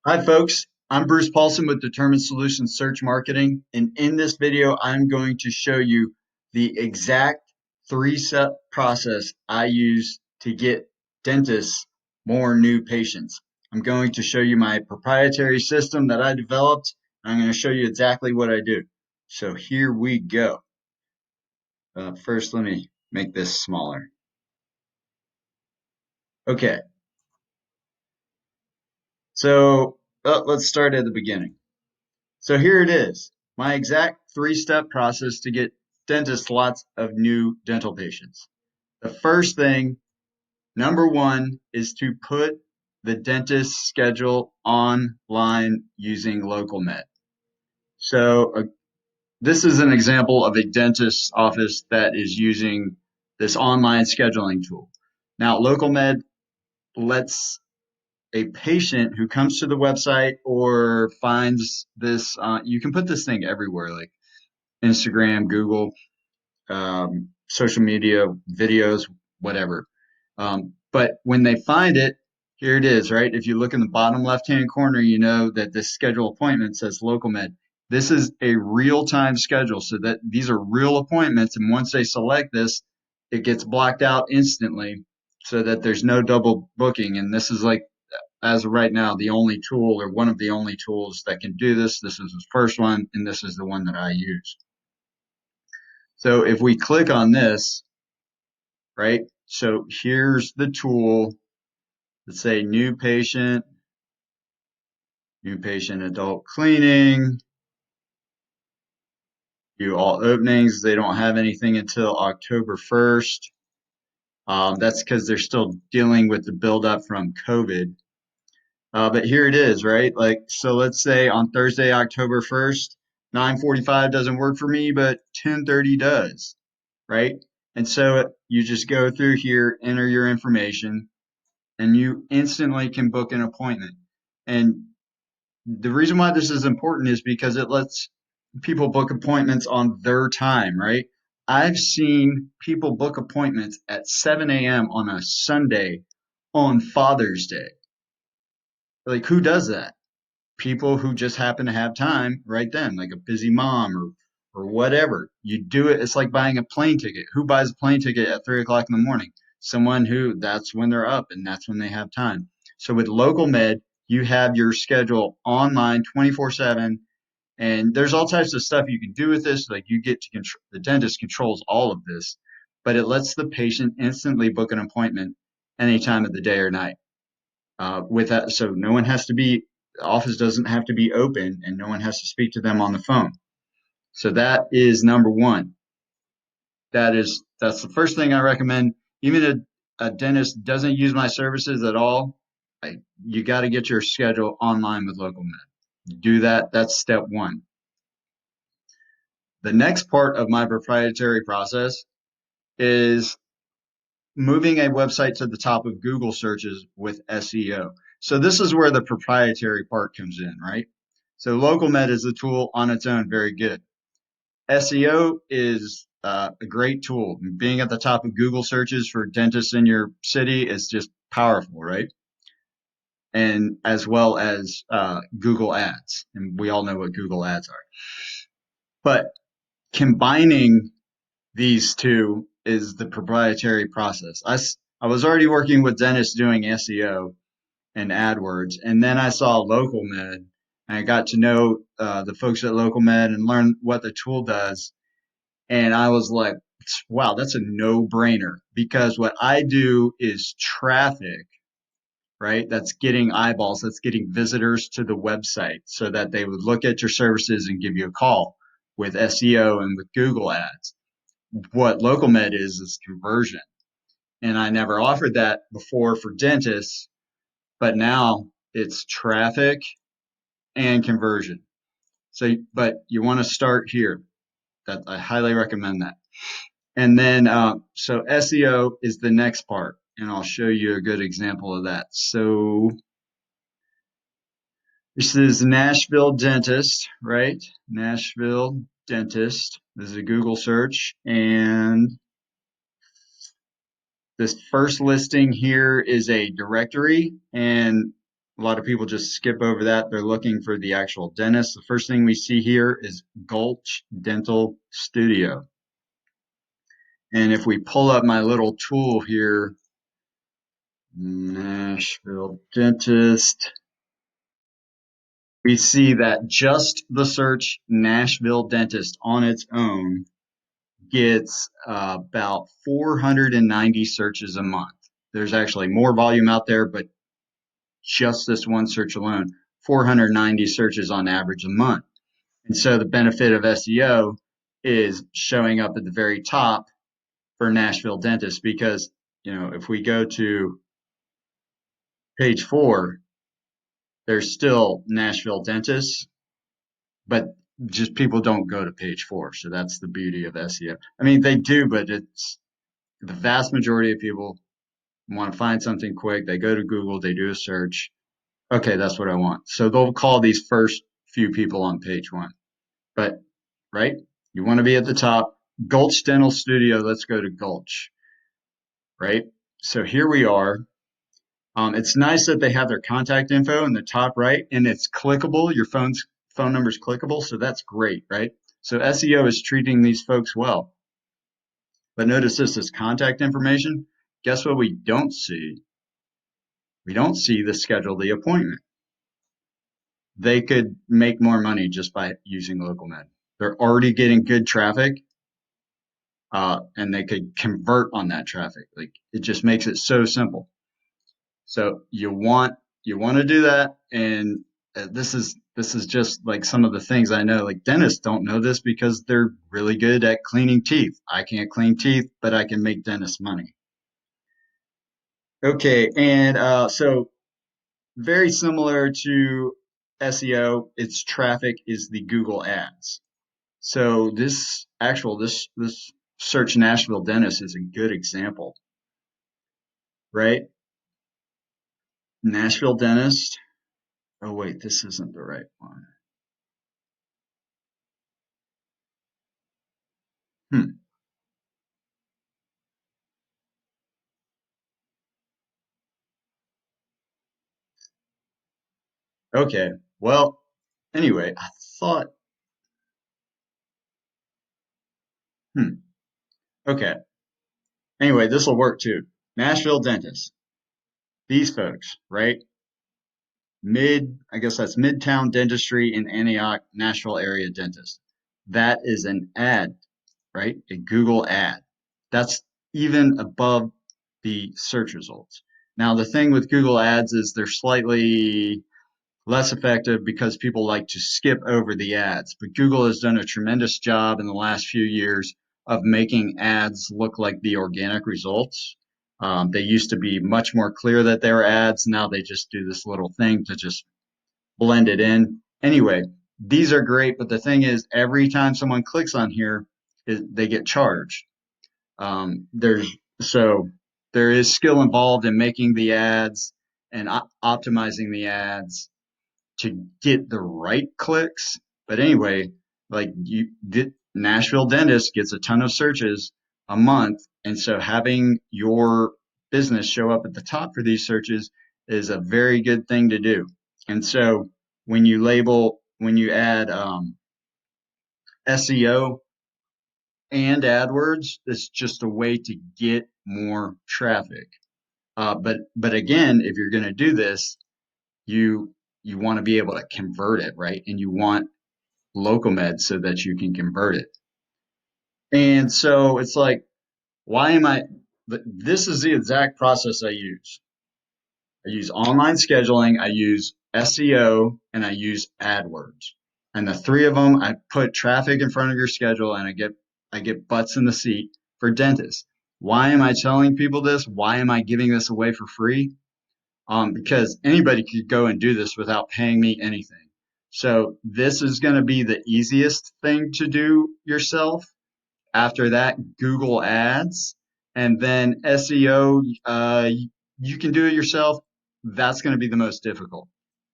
Hi folks, I'm Bruce Paulson with Determined Solutions Search Marketing, and in this video I'm going to show you the exact three-step process I use to get dentists more new patients. I'm going to show you my proprietary system that I developed, and I'm going to show you exactly what I do. So here we go. First, let me make this smaller. Okay, so let's start at the beginning. So here it is, my exact three-step process to get dentists lots of new dental patients. The first thing, number one, is to put the dentist schedule online using LocalMed. So this is an example of a dentist's office that is using this online scheduling tool. Now, LocalMed lets a patient who comes to the website or finds this, you can put this thing everywhere, like Instagram, Google, social media, videos, whatever. But when they find it, here it is, right? If you look in the bottom left-hand corner, you know that this schedule appointment says local med. This is a real-time schedule, so that these are real appointments. And once they select this, it gets blocked out instantly so that there's no double booking. And this is like, as of right now, the only tool or one of the only tools that can do this. This is the first one, and this is the one that I use. So if we click on this, right? So here's the tool. Let's say new patient adult cleaning, do all openings. They don't have anything until October 1st. That's because they're still dealing with the buildup from COVID. But here it is, right? Like, so let's say on Thursday, October 1st, 9:45 doesn't work for me, but 10:30 does, right? And so you just go through here, enter your information, and you instantly can book an appointment. And the reason why this is important is because it lets people book appointments on their time, right? I've seen people book appointments at 7 a.m. on a Sunday on Father's Day. Like, who does that? People who just happen to have time right then, like a busy mom or whatever. You do it. It's like buying a plane ticket. Who buys a plane ticket at 3 o'clock in the morning? Someone who that's when they're up and that's when they have time. So with local med, you have your schedule online 24/7, and there's all types of stuff you can do with this. Like you get to control, the dentist controls all of this, but it lets the patient instantly book an appointment any time of the day or night. With that, so no one has to be, the office doesn't have to be open and no one has to speak to them on the phone. So that is number one. That's the first thing I recommend. Even a dentist doesn't use my services at all, you got to get your schedule online with local med. Do that. That's step one. The next part of my proprietary process is moving a website to the top of Google searches with SEO. So this is where the proprietary part comes in, right? So LocalMed is a tool on its own, very good. SEO is a great tool. Being at the top of Google searches for dentists in your city is just powerful, right? And as well as Google Ads. And we all know what Google Ads are. But combining these two is the proprietary process. I was already working with dentists doing SEO and AdWords, and then I saw LocalMed, and I got to know the folks at LocalMed and learn what the tool does. And I was like, wow, that's a no-brainer because what I do is traffic, right? That's getting eyeballs, that's getting visitors to the website so that they would look at your services and give you a call with SEO and with Google Ads. What LocalMed is conversion. And I never offered that before for dentists, but now it's traffic and conversion. So, but you want to start here. That I highly recommend that. And then, so SEO is the next part, and I'll show you a good example of that. So this is Nashville dentist, right? Nashville dentist. This is a Google search, and this first listing here is a directory, and A lot of people just skip over that. They're looking for the actual dentist. The first thing we see here is Gulch Dental Studio. And if we pull up my little tool here, Nashville Dentist, we see that just the search Nashville Dentist on its own gets about 490 searches a month. There's actually more volume out there, but just this one search alone, 490 searches on average a month. And so the benefit of SEO is showing up at the very top for Nashville Dentist because, if we go to page 4, there's still Nashville Dentist, but just people don't go to page 4. So that's the beauty of SEO. I mean, they do, but it's the vast majority of people want to find something quick. They go to Google, they do a search. Okay, that's what I want. So they'll call these first few people on page 1. But, right, you want to be at the top. Gulch Dental Studio, let's go to Gulch, right? So here we are. It's nice that they have their contact info in the top right, and it's clickable. Your phone number is clickable, so that's great, right? So SEO is treating these folks well. But notice this is contact information. Guess what we don't see? We don't see the schedule the appointment. They could make more money just by using LocalMed. They're already getting good traffic, and they could convert on that traffic. Like it just makes it so simple. So you want to do that, and this is just like some of the things I know. Like dentists don't know this because they're really good at cleaning teeth. I can't clean teeth, but I can make dentist money. Okay, and so very similar to SEO, its traffic is the Google Ads. So this search Nashville dentist is a good example, right? Nashville dentist. Oh wait, this isn't the right one. Hmm. Okay. Well, anyway, I thought, hmm. Okay. Anyway, this will work too. Nashville dentist. These folks, right? I guess that's Midtown Dentistry in Antioch, Nashville area dentist. That is an ad, right? A Google ad. That's even above the search results. Now, the thing with Google ads is they're slightly less effective because people like to skip over the ads. But Google has done a tremendous job in the last few years of making ads look like the organic results. They used to be much more clear that they were ads. Now they just do this little thing to just blend it in. Anyway, these are great, but the thing is, every time someone clicks on here, they get charged. There's so there is skill involved in making the ads and optimizing the ads to get the right clicks. But anyway, like Nashville dentist gets a ton of searches a month. And so having your business show up at the top for these searches is a very good thing to do. And so when you add SEO and AdWords, it's just a way to get more traffic. But again, if you're going to do this, you you want to be able to convert it, right? And you want LocalMed so that you can convert it. And so it's like, why am I? But this is the exact process I use. I use online scheduling, I use SEO, and I use AdWords. And the three of them, I put traffic in front of your schedule, and I get butts in the seat for dentists. Why am I telling people this? Why am I giving this away for free? Because anybody could go and do this without paying me anything. So this is going to be the easiest thing to do yourself. After that, Google Ads, and then SEO. You can do it yourself. That's going to be the most difficult.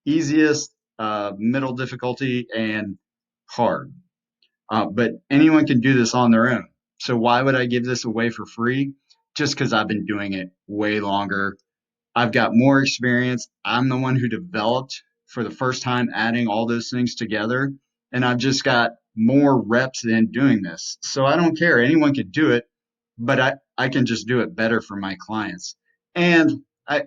Easiest, middle difficulty, and hard. But anyone can do this on their own. So why would I give this away for free? Just because I've been doing it way longer. I've got more experience. I'm the one who developed for the first time adding all those things together. And I've just got more reps in doing this. So I don't care. Anyone could do it, but I can just do it better for my clients. And I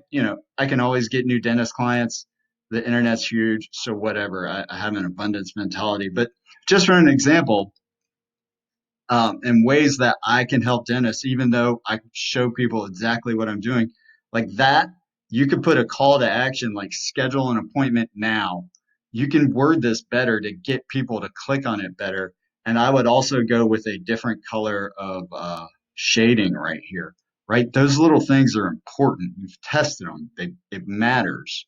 can always get new dentist clients. The internet's huge. So whatever. I have an abundance mentality. But just for an example, and ways that I can help dentists, even though I show people exactly what I'm doing. Like that, you could put a call to action like schedule an appointment now. You can word this better to get people to click on it better. And I would also go with a different color of shading right here, right? Those little things are important. You've tested them, it matters.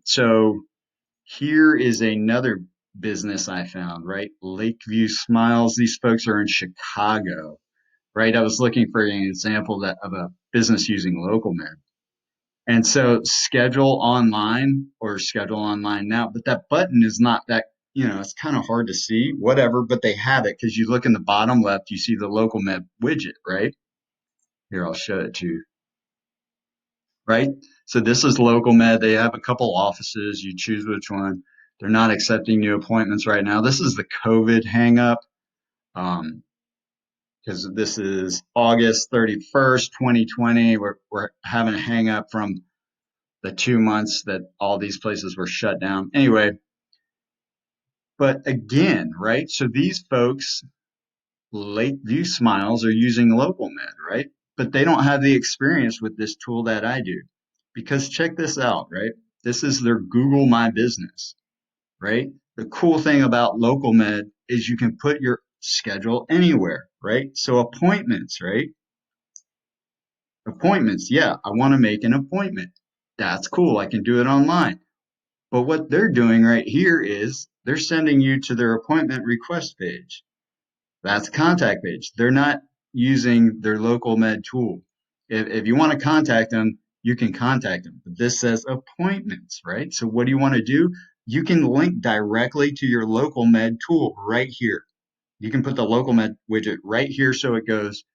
So here is another business I found, right? Lakeview Smiles. These folks are in Chicago, right? I was looking for an example of a business using LocalMed. And so schedule online or schedule online now, but that button is not that, it's kind of hard to see, whatever, but they have it because you look in the bottom left, you see the LocalMed widget, right? Here, I'll show it to you. Right? So this is local med. They have a couple offices. You choose which one. They're not accepting new appointments right now. This is the COVID hang up. Because this is August 31st, 2020. We're having a hang up from the 2 months that all these places were shut down. Anyway, but again, right? So these folks, Lakeview Smiles, are using local med, right? But they don't have the experience with this tool that I do. Because check this out, right? This is their Google My Business, right? The cool thing about local med is you can put your schedule anywhere, right? So appointments, right? Appointments, yeah, I want to make an appointment. That's cool. I can do it online. But what they're doing right here is they're sending you to their appointment request page. That's a contact page. They're not using their local med tool. If you want to contact them, you can contact them. But this says appointments, right? So what do you want to do? You can link directly to your local med tool right here. You can put the local med widget right here so it goes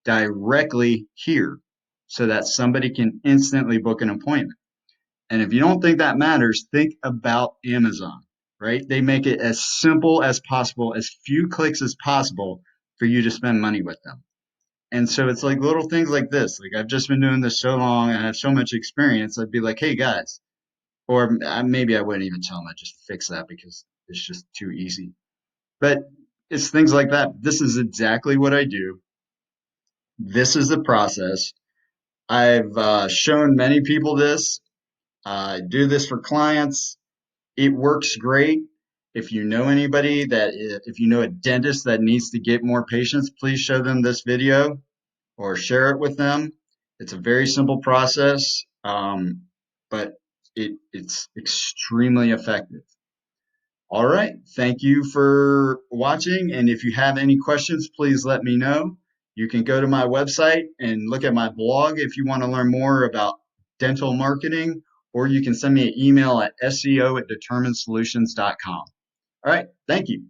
directly here so that somebody can instantly book an appointment. And if you don't think that matters, think about Amazon, right? They make it as simple as possible, as few clicks as possible for you to spend money with them. And so it's like little things like this. Like I've just been doing this so long and I have so much experience. I'd be like, hey guys, or maybe I wouldn't even tell them. I'd just fix that because it's just too easy. But it's things like that. This is exactly what I do. This is the process. I've shown many people this. I do this for clients. It works great. If you know anybody if you know a dentist that needs to get more patients, please show them this video or share it with them. It's a very simple process, but it's extremely effective. All right. Thank you for watching. And if you have any questions, please let me know. You can go to my website and look at my blog if you want to learn more about dental marketing, or you can send me an email at seo@determinedsolutions.com. All right. Thank you.